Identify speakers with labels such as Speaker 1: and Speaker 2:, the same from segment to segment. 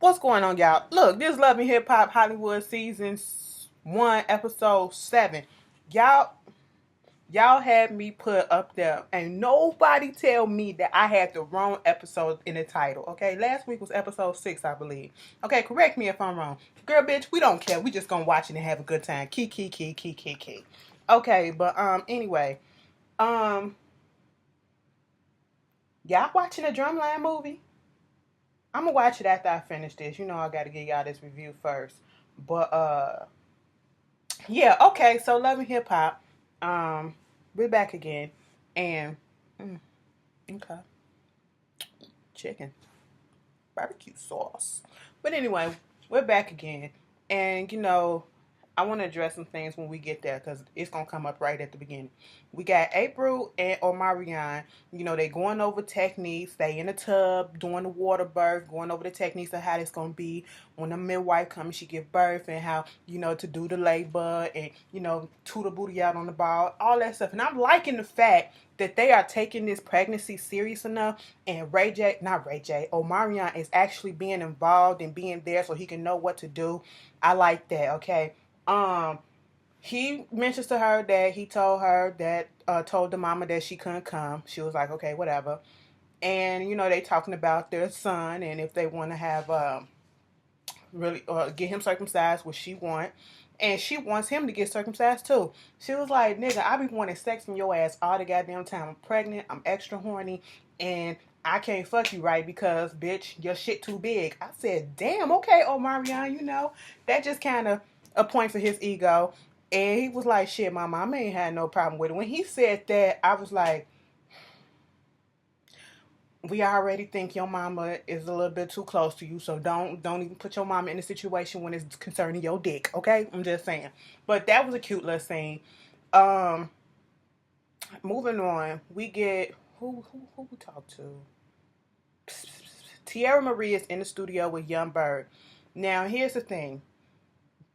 Speaker 1: What's going on, y'all? Look, this Love and Hip Hop Hollywood Season 1, Episode 7. Y'all, y'all had me put up there, and nobody tell me that I had the wrong episode in the title, okay? Last week was Episode 6, I believe. Okay, correct me if I'm wrong. Girl, bitch, we don't care. We just gonna watch it and have a good time. Key. Okay, but, anyway. Um, y'all watching a Drumline movie? I'm gonna watch it after I finish this. You know I gotta give y'all this review first. But yeah, okay, so Love and Hip Hop. Um, we're back again. And okay. Chicken. Barbecue sauce. But anyway, we're back again. And I want to address some things when we get there because it's going to come up right at the beginning. We got April and Omarion. They going over techniques. They in the tub doing the water birth, going over the techniques of how it's going to be when the midwife comes, she give birth and how, to do the labor and, toot the booty out on the ball, all that stuff. And I'm liking the fact that they are taking this pregnancy serious enough and Omarion is actually being involved and being there so he can know what to do. I like that, okay? He mentions to her that he told her that told the mama that she couldn't come. She was like, okay, whatever. And they talking about their son and if they want to have really get him circumcised, what she want. And she wants him to get circumcised too. She was like, nigga, I be wanting sex from your ass all the goddamn time. I'm pregnant, I'm extra horny, and I can't fuck you right because, bitch, your shit too big. I said, damn, okay, Omarion, that just kind of a point for his ego. And he was like, shit, my mama ain't had no problem with it. When he said that, I was like, we already think your mama is a little bit too close to you, so don't even put your mama in a situation when it's concerning your dick, okay? I'm just saying. But that was a cute little scene. Um, moving on, we get who we talk to. Tierra Marie is in the studio with Young Berg. Now, here's the thing.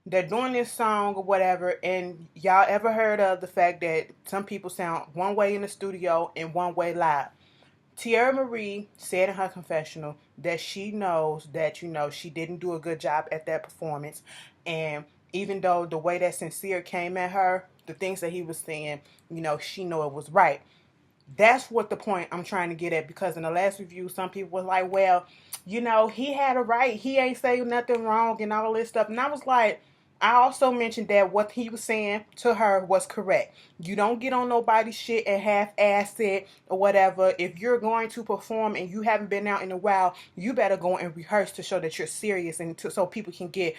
Speaker 1: They're doing this song or whatever, and y'all ever heard of the fact that some people sound one way in the studio and one way live? Tierra Marie said in her confessional that she knows that, she didn't do a good job at that performance. And even though the way that Sincere came at her, the things that he was saying, she know it was right. That's what the point I'm trying to get at, because in the last review, some people was like, well, he had a right. He ain't saying nothing wrong and all this stuff. And I was like, I also mentioned that what he was saying to her was correct. You don't get on nobody's shit and half-ass it or whatever. If you're going to perform and you haven't been out in a while, you better go and rehearse to show that you're serious and so people can get,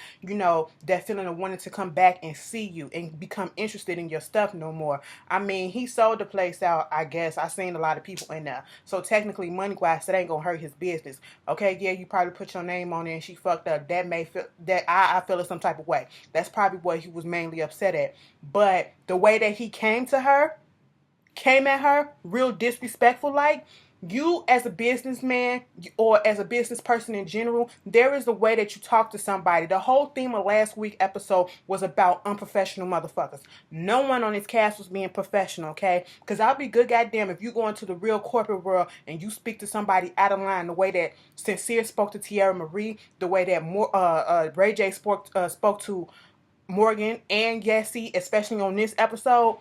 Speaker 1: that feeling of wanting to come back and see you and become interested in your stuff no more. I mean, he sold the place out, I guess. I seen a lot of people in there. So technically, money-wise, that ain't gonna hurt his business. Okay, yeah, you probably put your name on it and she fucked up. That may feel, that I feel in some type of way. That's probably what he was mainly upset at. But the way that he came at her, real disrespectful like, you as a businessman or as a business person in general, there is a way that you talk to somebody. The whole theme of last week's episode was about unprofessional motherfuckers. No one on this cast was being professional, okay? Because I'll be good goddamn if you go into the real corporate world and you speak to somebody out of line the way that Sincere spoke to Tierra Marie, the way that Ray J spoke to Morgan and Yessie, especially on this episode.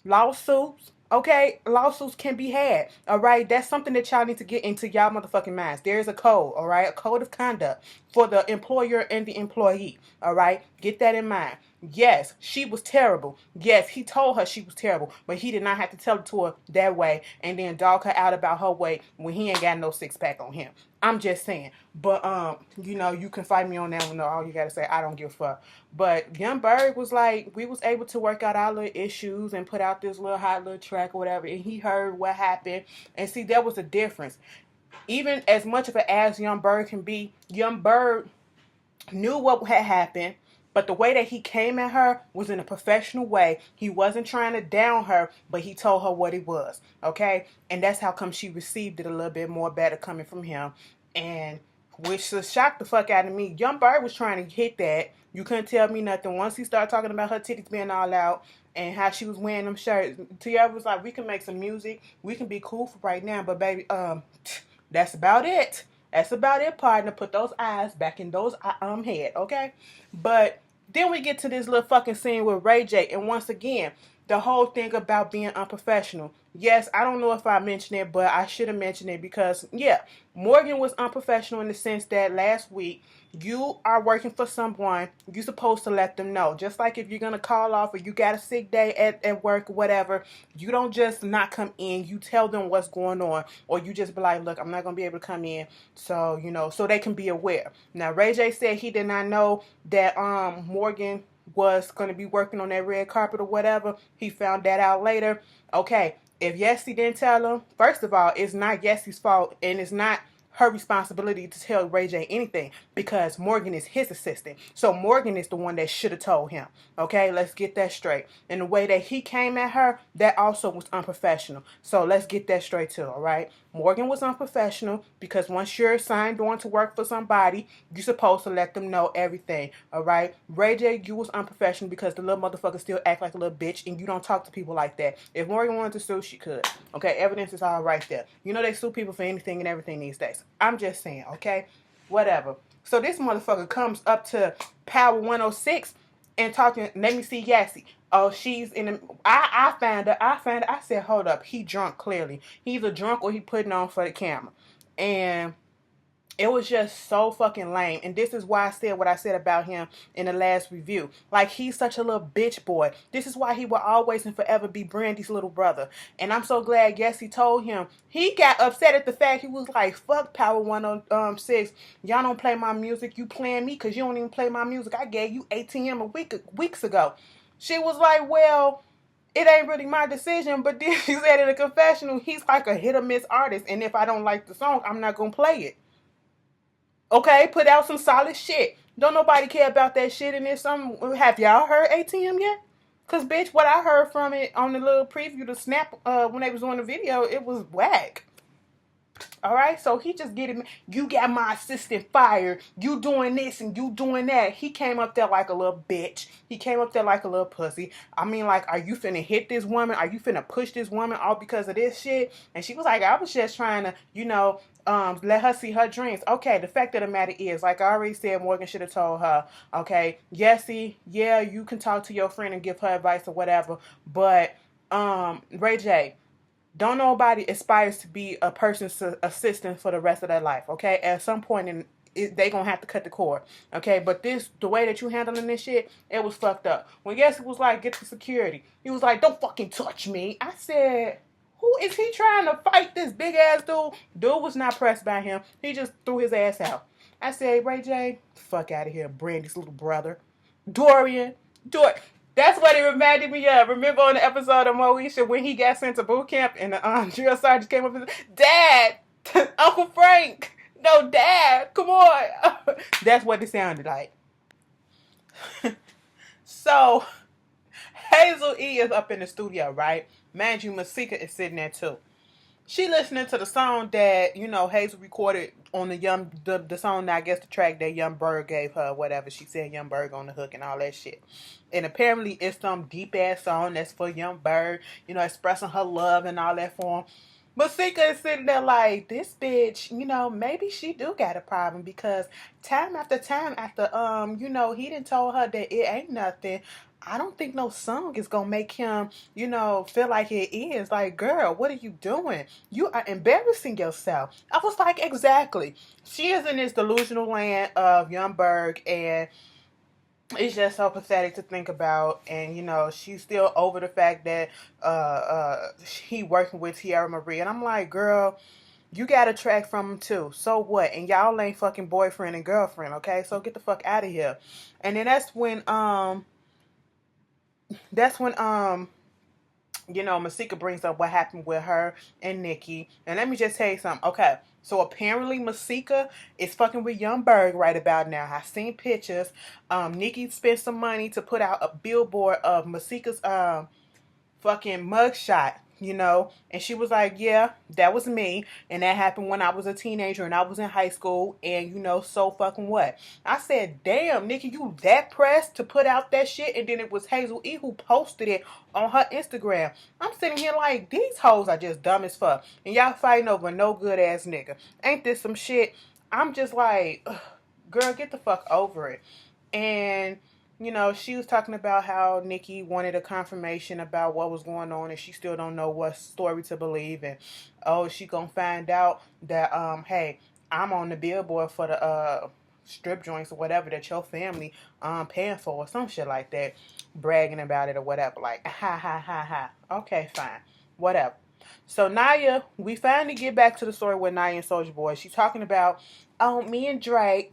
Speaker 1: Lawsuits, okay? Lawsuits can be had, all right? That's something that y'all need to get into y'all motherfucking minds. There is a code, all right? A code of conduct for the employer and the employee, all right? Get that in mind. Yes, she was terrible. Yes, he told her she was terrible, but he did not have to tell it to her that way and then dog her out about her weight when he ain't got no six-pack on him. I'm just saying. But, you can fight me on that one. No, all you got to say, I don't give a fuck. But Young Berg was like, we was able to work out our little issues and put out this little hot little track or whatever. And he heard what happened. And see, there was a difference. Even as much of an ass Young Berg can be, Young Berg knew what had happened. But the way that he came at her was in a professional way. He wasn't trying to down her, but he told her what it was. Okay? And that's how come she received it a little bit more better coming from him. And which shocked the fuck out of me. Young Berg was trying to hit that. You couldn't tell me nothing. Once he started talking about her titties being all out and how she was wearing them shirts, Tierra was like, we can make some music. We can be cool for right now. But baby, that's about it. That's about it, partner. Put those eyes back in those head, okay? But then we get to this little fucking scene with Ray J, and once again, the whole thing about being unprofessional. Yes, I don't know if I mentioned it, but I should have mentioned it because, yeah, Morgan was unprofessional in the sense that last week you are working for someone, you're supposed to let them know. Just like if you're going to call off or you got a sick day at work or whatever, you don't just not come in. You tell them what's going on, or you just be like, look, I'm not going to be able to come in. So, so they can be aware. Now, Ray J said he did not know that Morgan was going to be working on that red carpet or whatever. He found that out later. Okay, if Yessie didn't tell him, first of all, it's not Yessie's fault, and it's not her responsibility to tell Ray J anything because Morgan is his assistant. So Morgan is the one that should have told him. Okay, let's get that straight. And the way that he came at her, that also was unprofessional. So let's get that straight too, all right? Morgan was unprofessional because once you're signed on to work for somebody, you're supposed to let them know everything, all right? Ray J, you was unprofessional because the little motherfucker still act like a little bitch and you don't talk to people like that. If Morgan wanted to sue, she could. Okay, evidence is all right there. You know they sue people for anything and everything these days. I'm just saying, okay? Whatever. So this motherfucker comes up to Power 106 and talking, let me see Yassie. Oh, she's in the, I found her. I said, hold up. He drunk, clearly. He's a drunk or he putting on for the camera. And it was just so fucking lame. And this is why I said what I said about him in the last review. Like, he's such a little bitch boy. This is why he will always and forever be Brandy's little brother. And I'm so glad Yessie told him. He got upset at the fact he was like, fuck Power 106. Y'all don't play my music. You playing me because you don't even play my music. I gave you ATM weeks ago. She was like, well, it ain't really my decision. But then she said in a confessional, he's like a hit or miss artist. And if I don't like the song, I'm not going to play it. Okay, put out some solid shit. Don't nobody care about that shit. And there's some. Have y'all heard ATM yet? Cause bitch, what I heard from it on the little preview, the snap, when they was on the video, it was whack. All right, so he just getting, you got my assistant fired, you doing this and you doing that. He came up there like a little bitch. He came up there like a little pussy. I mean, like, are you finna hit this woman? Are you finna push this woman all because of this shit? And she was like, I was just trying to, let her see her dreams. Okay, the fact of the matter is, like I already said, Morgan should have told her, okay, Yessie, yeah, you can talk to your friend and give her advice or whatever, but Ray J, don't nobody aspires to be a person's assistant for the rest of their life, okay? At some point they gonna have to cut the cord, okay? But the way that you handling this shit, it was fucked up. When Yessie was like, get the security, he was like, don't fucking touch me. I said, who is he trying to fight, this big ass dude? Dude was not pressed by him. He just threw his ass out. I said, Ray J, fuck out of here, Brandy's little brother. Dorian. That's what it reminded me of. Remember on the episode of Moesha when he got sent to boot camp and the drill sergeant came up and said, Dad, Uncle Frank, no, Dad, come on. That's what it sounded like. So, Hazel E is up in the studio, right? Mind you, Masika is sitting there too. She listening to the song that, Hazel recorded on the song, I guess the track that Young Berg gave her, whatever. She said Young Berg on the hook and all that shit. And apparently it's some deep ass song that's for Young Berg, expressing her love and all that for him. But Sika is sitting there like, this bitch, maybe she do got a problem because time after, he done told her that it ain't nothing. I don't think no song is going to make him, feel like it is. Like, girl, what are you doing? You are embarrassing yourself. I was like, exactly. She is in this delusional land of Young Berg, and it's just so pathetic to think about. And, she's still over the fact that he working with Tierra Marie. And I'm like, girl, you got a track from him too. So what? And y'all ain't fucking boyfriend and girlfriend, okay? So get the fuck out of here. And then that's when Masika brings up what happened with her and Nikki. And let me just tell you something. Okay, so apparently Masika is fucking with Young Berg right about now. I've seen pictures. Nikki spent some money to put out a billboard of Masika's fucking mugshot, and she was like, yeah, that was me, and that happened when I was a teenager and I was in high school, and so fucking what? I said, damn, Nikki, you that pressed to put out that shit? And then it was Hazel E who posted it on her Instagram. I'm sitting here like, these hoes are just dumb as fuck, and y'all fighting over no good ass nigga. Ain't this some shit? I'm just like, ugh, girl, get the fuck over it. And she was talking about how Nikki wanted a confirmation about what was going on, and she still don't know what story to believe. And oh, she gonna find out that hey, I'm on the billboard for the strip joints or whatever that your family paying for or some shit like that, bragging about it or whatever. Like ha ha ha ha. Okay, fine, whatever. So Naya, we finally get back to the story with Naya and Soulja Boy. She's talking about, oh, me and Drake,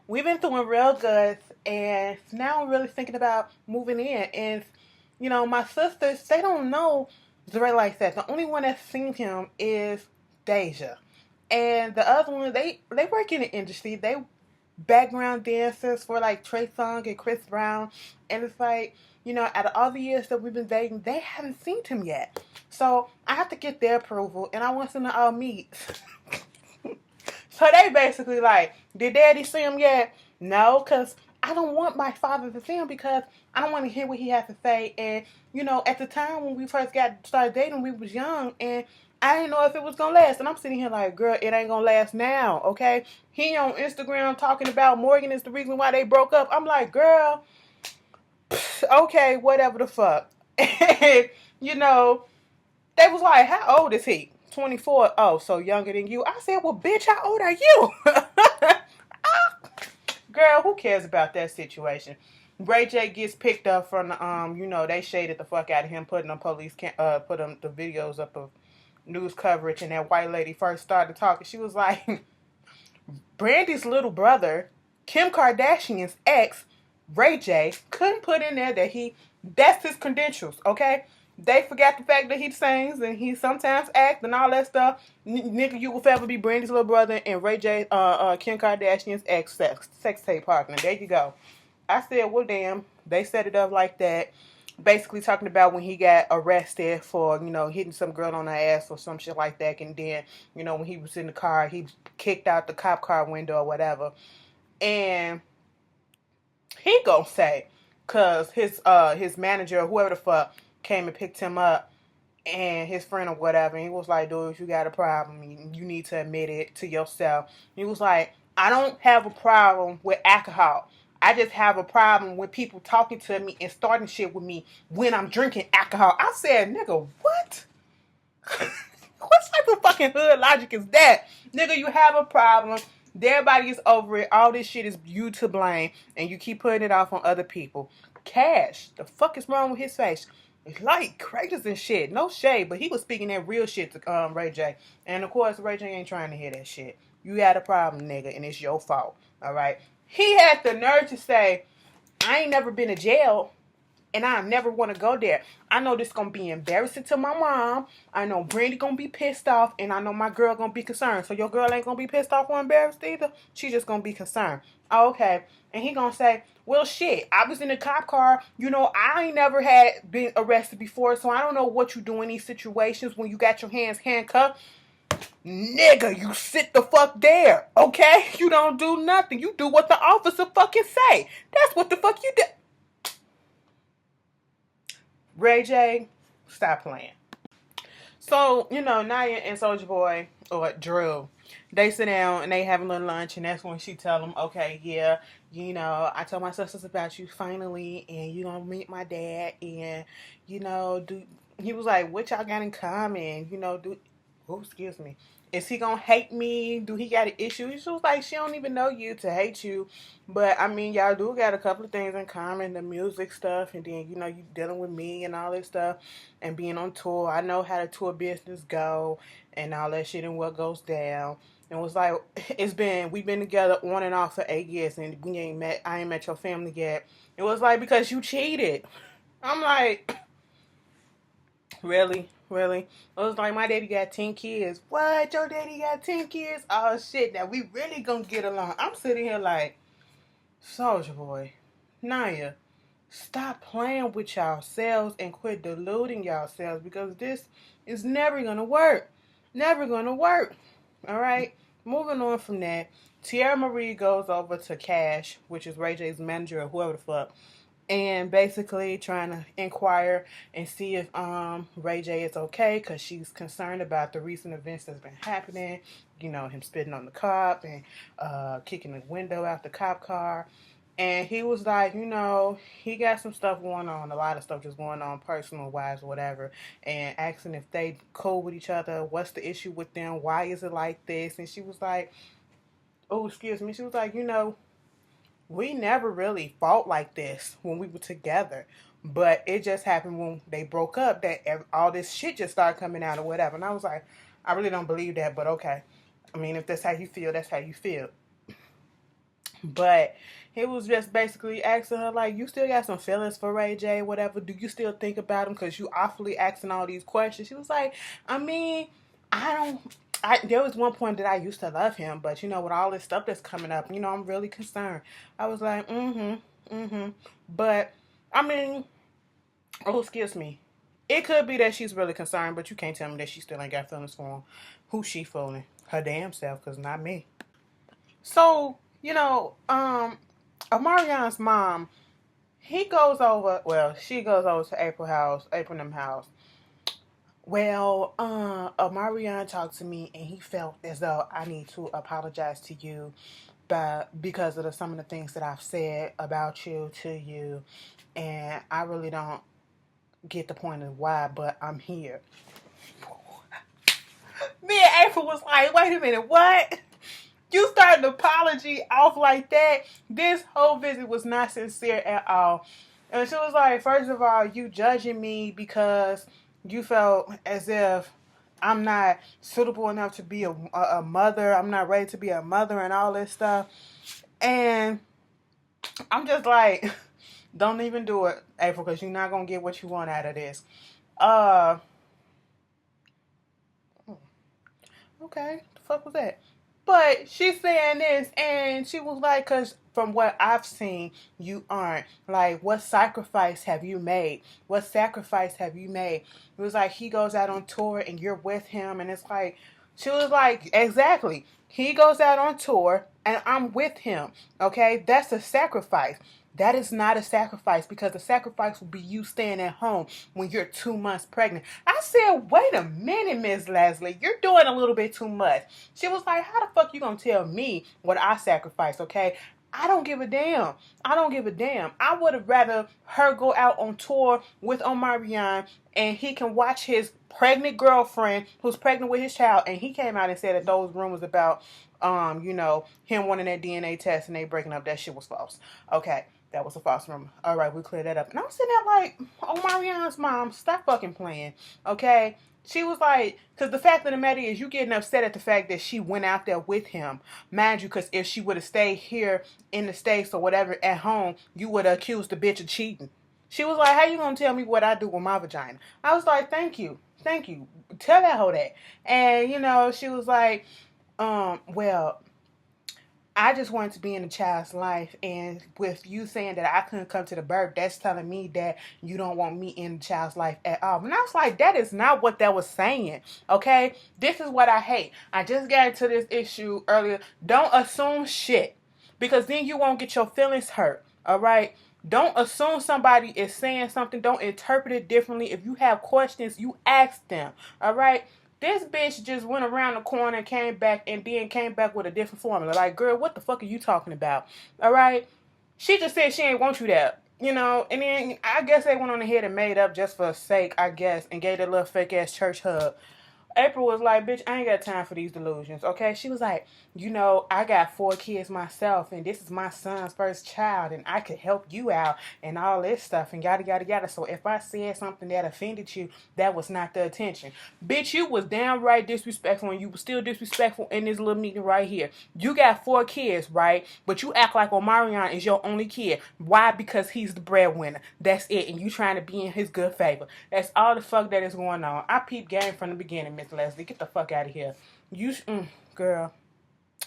Speaker 1: we've been doing real good, and now I'm really thinking about moving in. And my sisters, they don't know Drake like that. The only one that's seen him is Deja, and the other one, they work in the industry. They background dancers for like Trey Songz and Chris Brown, and it's like, out of all the years that we've been dating, they haven't seen him yet. So I have to get their approval, and I want them to all meet. So they basically like, did Daddy see him yet? No, because I don't want my father to see him, because I don't want to hear what he has to say. And at the time when we first started dating, we was young, and I didn't know if it was gonna last. And I'm sitting here like, girl, it ain't gonna last now, okay? He on Instagram talking about Morgan is the reason why they broke up. I'm like, girl, okay, whatever the fuck. And they was like, how old is he? 24. Oh, so younger than you. I said, well, bitch, how old are you? Girl, who cares about that situation? Ray J gets picked up from the, they shaded the fuck out of him, putting them put them the videos up of news coverage, and that white lady first started talking. She was like, Brandy's little brother, Kim Kardashian's ex, Ray J, couldn't put in there that that's his credentials, okay? They forgot the fact that he sings and he sometimes acts and all that stuff. Nigga, you will forever be Brandy's little brother and Ray J, Kim Kardashian's ex sex tape partner. There you go. I said, well, damn. They set it up like that. Basically talking about when he got arrested for, hitting some girl on her ass or some shit like that. And then, when he was in the car, he kicked out the cop car window or whatever. And he gonna say, cause his manager or whoever the fuck came and picked him up, and his friend or whatever, and he was like, dude, you got a problem, you need to admit it to yourself. He was like, I don't have a problem with alcohol. I just have a problem with people talking to me and starting shit with me when I'm drinking alcohol. I said, nigga, what? What type of fucking hood logic is that? Nigga, you have a problem. Everybody is over it. All this shit is you to blame, and you keep putting it off on other people. Cash, the fuck is wrong with his face? It's like craters and shit. No shade, but he was speaking that real shit to Ray J. And of course, Ray J ain't trying to hear that shit. You got a problem, nigga, and it's your fault. All right. He had the nerve to say, I ain't never been to jail, and I never want to go there. I know this going to be embarrassing to my mom. I know Brandy going to be pissed off, and I know my girl going to be concerned. So your girl ain't going to be pissed off or embarrassed either? She just going to be concerned. Okay. And he going to say, well, shit, I was in a cop car. I ain't never had been arrested before, so I don't know what you do in these situations when you got your hands handcuffed. Nigga, you sit the fuck there, okay? You don't do nothing. You do what the officer fucking say. That's what the fuck you do. Ray J, stop playing. So, Naya and Soulja Boy, or Drew, they sit down and they have a little lunch, and that's when she tell them, okay, yeah, I told my sisters about you finally, and you gonna meet my dad, and, he was like, what y'all got in common? Excuse me. Is he gonna hate me? Do he got an issue? She was like, she don't even know you to hate you. But I mean, y'all do got a couple of things in common, the music stuff, and then you dealing with me and all this stuff, and being on tour. I know how the tour business go and all that shit and what goes down. And it was like, we've been together on and off for 8 years, and I ain't met your family yet. It was like, because you cheated. I'm like, really? Really? I was like, my daddy got 10 kids. What? Your daddy got 10 kids? Oh, shit. Now, we really gonna get along. I'm sitting here like, Soulja Boy, Naya, stop playing with yourselves and quit deluding yourselves, because this is never gonna work. Never gonna work. All right? Moving on from that, Tierra Marie goes over to Cash, which is Ray J's manager or whoever the fuck, and basically trying to inquire and see if Ray J is okay, because she's concerned about the recent events that's been happening, him spitting on the cop and kicking the window out the cop car. And he was like, he got some stuff going on, a lot of stuff just going on personal wise or whatever, and asking if they cool with each other, what's the issue with them, why is it like this? And she was like, oh, excuse me, she was like, we never really fought like this when we were together. But it just happened when they broke up that all this shit just started coming out or whatever. And I was like, I really don't believe that, but okay. I mean, if that's how you feel, that's how you feel. But he was just basically asking her, like, you still got some feelings for Ray J, whatever. Do you still think about him? Because you awfully asking all these questions. She was like, I mean, there was one point that I used to love him, but, with all this stuff that's coming up, I'm really concerned. I was like, But, I mean, oh, excuse me. It could be that she's really concerned, but you can't tell me that she still ain't got feelings for him. Who's she fooling? Her damn self, because not me. So, Omarion's mom, she goes over to April and them house. Well, Omarion talked to me and he felt as though I need to apologize to you because of some of the things that I've said about you to you. And I really don't get the point of why, but I'm here. Me and April was like, wait a minute, what? You started an apology off like that? This whole visit was not sincere at all. And she was like, first of all, you judging me because you felt as if I'm not suitable enough to be a mother. I'm not ready to be a mother and all this stuff. And I'm just like, don't even do it, April, because you're not going to get what you want out of this. Okay, the fuck was that? But she's saying this, and she was like, because from what I've seen, you aren't. Like, what sacrifice have you made? What sacrifice have you made? It was like, he goes out on tour, and you're with him, and it's like, she was like, exactly. He goes out on tour, and I'm with him, okay? That's a sacrifice. That is not a sacrifice, because the sacrifice will be you staying at home when you're 2 months pregnant. I said, wait a minute, Miss Leslie. You're doing a little bit too much. She was like, how the fuck you gonna tell me what I sacrificed, okay? I don't give a damn. I don't give a damn. I would have rather her go out on tour with Omarion and he can watch his pregnant girlfriend who's pregnant with his child, and he came out and said that those rumors about him wanting that DNA test and they breaking up, that shit was false. Okay. That was a false rumor. All right, we cleared that up. And I'm sitting there like, Omarion's mom, stop fucking playing, okay? She was like, because the fact of the matter is, you getting upset at the fact that she went out there with him. Mind you, because if she would have stayed here in the States or whatever at home, you would have accused the bitch of cheating. She was like, how you going to tell me what I do with my vagina? I was like, thank you. Thank you. Tell that hoe that. And, she was like, well, I just wanted to be in the child's life, and with you saying that I couldn't come to the birth, that's telling me that you don't want me in the child's life at all. And I was like, that is not what that was saying, okay? This is what I hate. I just got into this issue earlier. Don't assume shit, because then you won't get your feelings hurt, all right? Don't assume somebody is saying something. Don't interpret it differently. If you have questions, you ask them, all right? This bitch just went around the corner and came back with a different formula. Like, girl, what the fuck are you talking about? All right? She just said she ain't want you there. And then I guess they went on ahead and made up just for sake, I guess, and gave that little fake ass church hug. April was like, bitch, I ain't got time for these delusions, okay? She was like, I got 4 kids myself, and this is my son's first child, and I could help you out, and all this stuff, and yada, yada, yada. So if I said something that offended you, that was not the intention. Bitch, you was downright disrespectful, and you was still disrespectful in this little meeting right here. You got 4 kids, right? But you act like Omarion is your only kid. Why? Because he's the breadwinner. That's it, and you trying to be in his good favor. That's all the fuck that is going on. I peeped game from the beginning, Miss Leslie. Get the fuck out of here. Girl,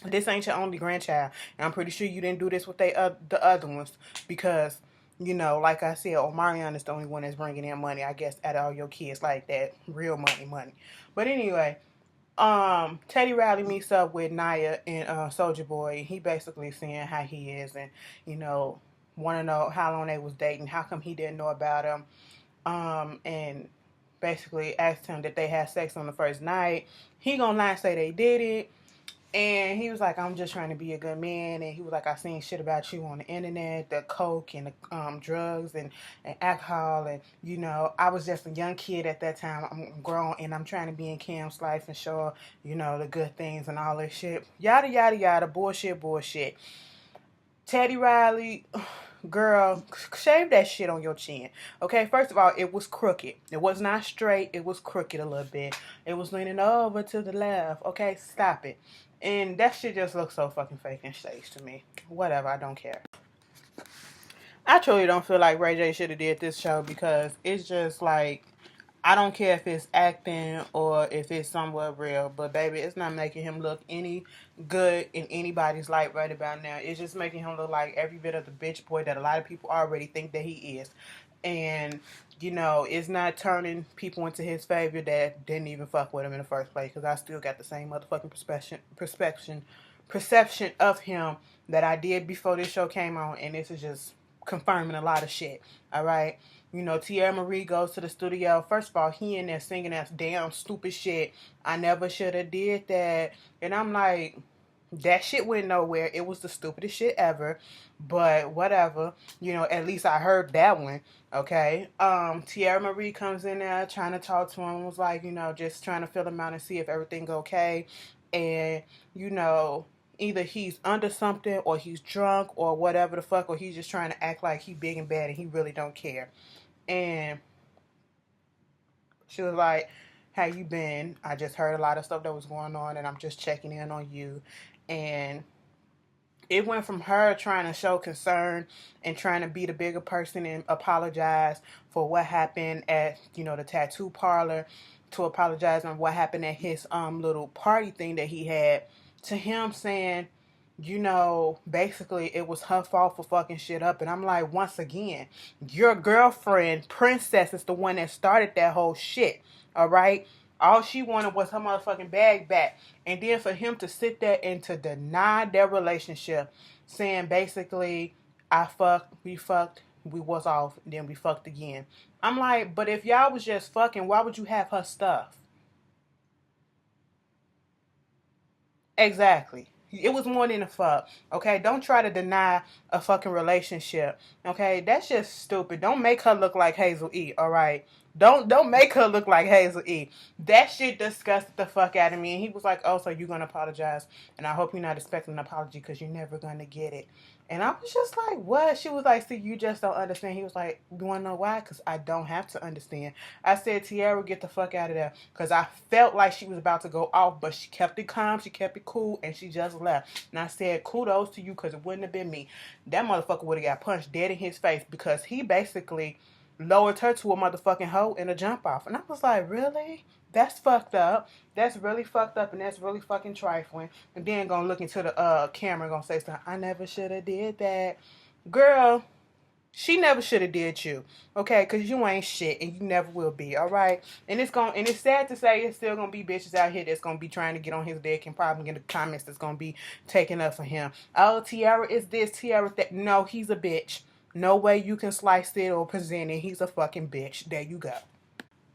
Speaker 1: this ain't your only grandchild. And I'm pretty sure you didn't do this with the other ones. Because, like I said, Omarion is the only one that's bringing in money, I guess, out of all your kids like that. Real money. But anyway, Teddy Riley meets up with Nia and Soulja Boy. He basically saying how he is and, want to know how long they was dating. How come he didn't know about him. And basically asked him that they had sex on the first night. He gonna lie and say they did it. And he was like, I'm just trying to be a good man. And he was like, I seen shit about you on the internet, the coke and the drugs and alcohol. And, you know, I was just a young kid at that time. I'm grown and I'm trying to be in Cam's life and show her, you know, the good things and all this shit. Yada, yada, yada. Bullshit, bullshit. Teddy Riley, girl, shave that shit on your chin. Okay, first of all, it was crooked. It was not straight. It was crooked a little bit. It was leaning over to the left. Okay, stop it. And that shit just looks so fucking fake and staged to me. Whatever, I don't care. I truly don't feel like Ray J should have did this show because it's just like, I don't care if it's acting or if it's somewhat real, but baby, it's not making him look any good in anybody's light right about now. It's just making him look like every bit of the bitch boy that a lot of people already think that he is. And, you know, it's not turning people into his favor that didn't even fuck with him in the first place, because I still got the same motherfucking perception of him that I did before this show came on, and this is just confirming a lot of shit. All right. You know, Tierra Marie goes to the studio. First of all, he in there singing that damn stupid shit. I never should have did that. And I'm like, that shit went nowhere. It was the stupidest shit ever. But whatever. You know, at least I heard that one. Okay. Tierra Marie comes in there trying to talk to him. Was like, you know, just trying to fill him out and see if everything's okay. And, you know, either he's under something or he's drunk or whatever the fuck, or he's just trying to act like he big and bad and he really don't care. And she was like, how you been? I just heard a lot of stuff that was going on and I'm just checking in on you. And it went from her trying to show concern and trying to be the bigger person and apologize for what happened at, you know, the tattoo parlor, to apologize on what happened at his little party thing that he had, to him saying, you know, basically it was her fault for fucking shit up. And I'm like, once again, your girlfriend, Princess, is the one that started that whole shit. All right? All she wanted was her motherfucking bag back. And then for him to sit there and to deny their relationship, saying basically, I fucked, we was off, and then we fucked again. I'm like, but if y'all was just fucking, why would you have her stuff? Exactly. It was more than a fuck. Okay, don't try to deny a fucking relationship. Okay, that's just stupid. Don't make her look like Hazel E. All right, don't make her look like Hazel E. That shit disgusted the fuck out of me. And he was like, "Oh, so you gonna apologize?" And I hope you're not expecting an apology because you're never gonna get it. And I was just like, what? She was like, see, you just don't understand. He was like, you want to know why? Because I don't have to understand. I said, Tierra, get the fuck out of there. Because I felt like she was about to go off, but she kept it calm, she kept it cool, and she just left. And I said, kudos to you, because it wouldn't have been me. That motherfucker would have got punched dead in his face because he basically lowered her to a motherfucking hoe in a jump off. And I was like, really? That's fucked up. That's really fucked up, and that's really fucking trifling. And then gonna look into the camera and gonna say something, I never should have did that. Girl, she never should have did you. Okay? Cause you ain't shit and you never will be, alright? And it's sad to say it's still gonna be bitches out here that's gonna be trying to get on his dick and probably in the comments that's gonna be taking up for him. Oh, Tierra is this, Tierra that. No, he's a bitch. No way you can slice it or present it. He's a fucking bitch. There you go.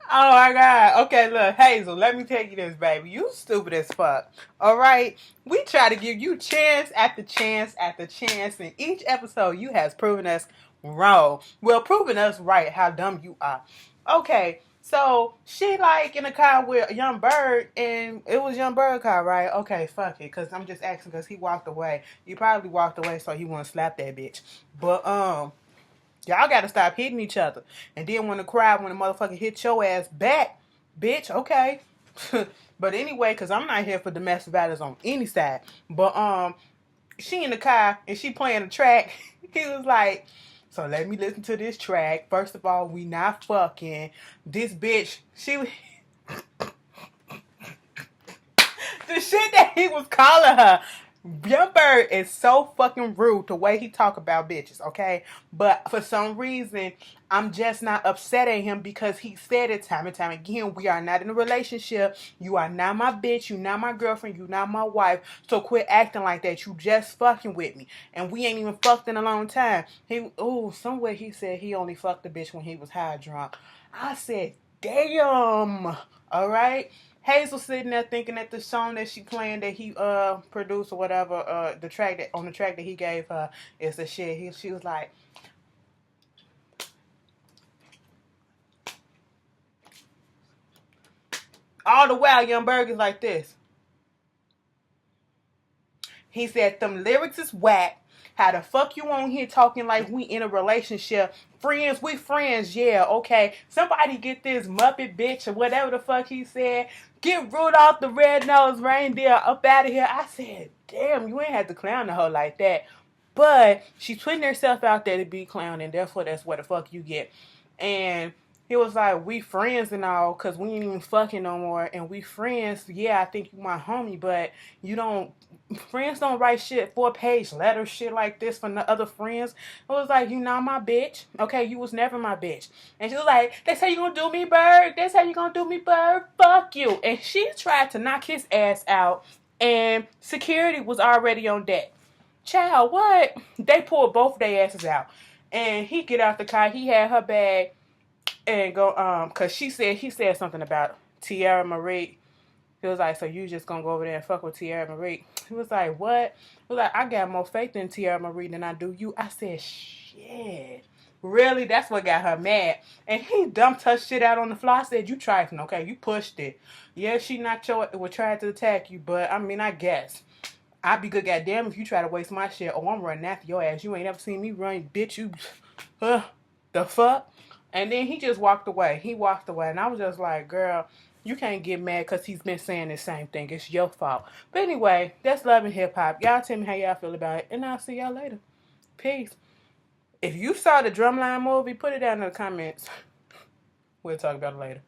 Speaker 1: Oh my God. Okay, look, Hazel, let me tell you this, baby. You stupid as fuck. All right? We try to give you chance after chance after chance. In each episode, you has proven us wrong. Well, proving us right how dumb you are. Okay, so she like in a car with Young Bird, and it was Young Bird car, right? Okay, fuck it, because I'm just asking because he walked away. He probably walked away so he wouldn't slap that bitch. But, y'all gotta stop hitting each other. And then when the motherfucker hit your ass back, bitch, okay. But anyway, because I'm not here for domestic violence on any side. But she in the car and she playing the track. He was like, so let me listen to this track. First of all, we not fucking. This bitch, the shit that he was calling her. Young Bird is so fucking rude the way he talk about bitches, okay? But for some reason, I'm just not upset at him because he said it time and time again. We are not in a relationship. You are not my bitch. You not my girlfriend. You not my wife. So quit acting like that. You just fucking with me. And we ain't even fucked in a long time. Somewhere he said he only fucked the bitch when he was high drunk. I said, damn. All right? Hazel sitting there thinking that the song that she playing that he produced or whatever, the track that on the track that he gave her is the shit. She was like, all the while Young Berg is like this. He said them lyrics is whack. How the fuck you on here talking like we in a relationship? Friends, we friends, yeah, okay. Somebody get this Muppet bitch or whatever the fuck he said. Get Rudolph the red-nosed reindeer up out of here. I said, damn, you ain't had to clown the hoe like that. But she's putting herself out there to be clowning, therefore that's what the fuck you get. And he was like, we friends and all, because we ain't even fucking no more. And we friends, yeah, I think you my homie, but you don't, friends don't write shit, 4-page letter shit like this from the other friends. I was like, you not my bitch. Okay, you was never my bitch. And she was like, that's how you gonna do me, Bird. That's how you gonna do me, Bird. Fuck you. And she tried to knock his ass out. And security was already on deck. Child, what? They pulled both their asses out. And he get out the car. He had her bag and go, cause he said something about Tierra Marie. He was like, so you just gonna go over there and fuck with Tierra Marie? He was like, what? He was like, I got more faith in Tierra Marie than I do you. I said, shit. Really? That's what got her mad. And he dumped her shit out on the floor. I said, you trifling, okay? You pushed it. Yeah, she knocked your, tried to attack you, but I mean, I guess. I'd be good goddamn if you try to waste my shit. Oh, I'm running after your ass. You ain't ever seen me run, bitch. You, the fuck? And then he just walked away. He walked away. And I was just like, girl, you can't get mad because he's been saying the same thing. It's your fault. But anyway, that's Love and Hip Hop. Y'all tell me how y'all feel about it. And I'll see y'all later. Peace. If you saw the Drumline movie, put it down in the comments. We'll talk about it later.